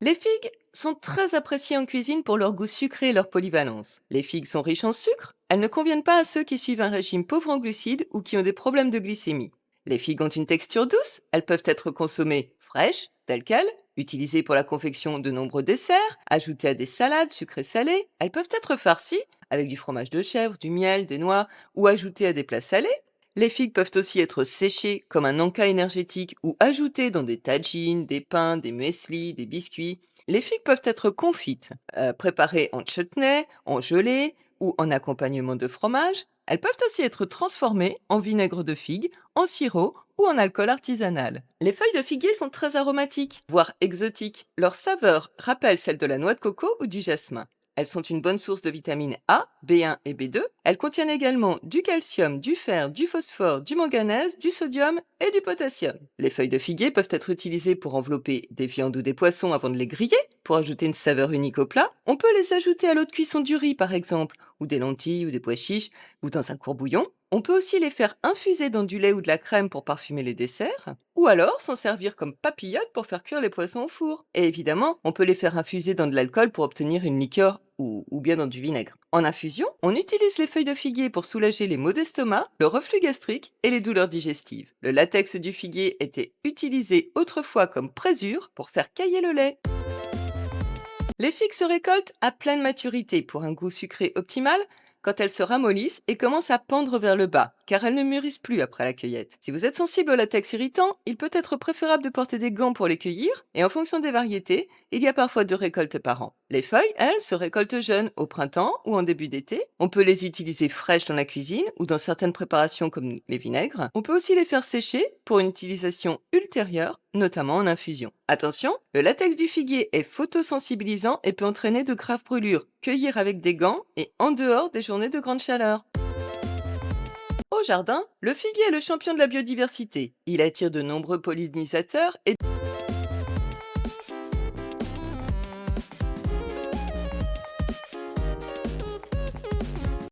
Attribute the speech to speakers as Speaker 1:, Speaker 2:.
Speaker 1: Les figues sont très appréciées en cuisine pour leur goût sucré et leur polyvalence. Les figues sont riches en sucre, elles ne conviennent pas à ceux qui suivent un régime pauvre en glucides ou qui ont des problèmes de glycémie. Les figues ont une texture douce, elles peuvent être consommées fraîches, telles quelles, utilisées pour la confection de nombreux desserts, ajoutées à des salades sucrées salées, elles peuvent être farcies avec du fromage de chèvre, du miel, des noix ou ajoutées à des plats salés. Les figues peuvent aussi être séchées comme un encas énergétique ou ajoutées dans des tagines, des pains, des mueslis, des biscuits. Les figues peuvent être confites, préparées en chutney, en gelée ou en accompagnement de fromage. Elles peuvent aussi être transformées en vinaigre de figue, en sirop ou en alcool artisanal. Les feuilles de figuier sont très aromatiques, voire exotiques. Leur saveur rappelle celle de la noix de coco ou du jasmin. Elles sont une bonne source de vitamines A, B1 et B2. Elles contiennent également du calcium, du fer, du phosphore, du manganèse, du sodium et du potassium. Les feuilles de figuier peuvent être utilisées pour envelopper des viandes ou des poissons avant de les griller, pour ajouter une saveur unique au plat. On peut les ajouter à l'eau de cuisson du riz par exemple, ou des lentilles ou des pois chiches, ou dans un court-bouillon. On peut aussi les faire infuser dans du lait ou de la crème pour parfumer les desserts, ou alors s'en servir comme papillotes pour faire cuire les poissons au four. Et évidemment, on peut les faire infuser dans de l'alcool pour obtenir une liqueur ou bien dans du vinaigre. En infusion, on utilise les feuilles de figuier pour soulager les maux d'estomac, le reflux gastrique et les douleurs digestives. Le latex du figuier était utilisé autrefois comme présure pour faire cailler le lait. Les figues se récoltent à pleine maturité pour un goût sucré optimal quand elles se ramollissent et commencent à pendre vers le bas, car elles ne mûrissent plus après la cueillette. Si vous êtes sensible au latex irritant, il peut être préférable de porter des gants pour les cueillir, et en fonction des variétés, il y a parfois 2 récoltes par an. Les feuilles, elles, se récoltent jeunes, au printemps ou en début d'été. On peut les utiliser fraîches dans la cuisine ou dans certaines préparations comme les vinaigres. On peut aussi les faire sécher pour une utilisation ultérieure, notamment en infusion. Attention, le latex du figuier est photosensibilisant et peut entraîner de graves brûlures. Cueillir avec des gants et en dehors des journées de grande chaleur. Au jardin, le figuier est le champion de la biodiversité. Il attire de nombreux pollinisateurs et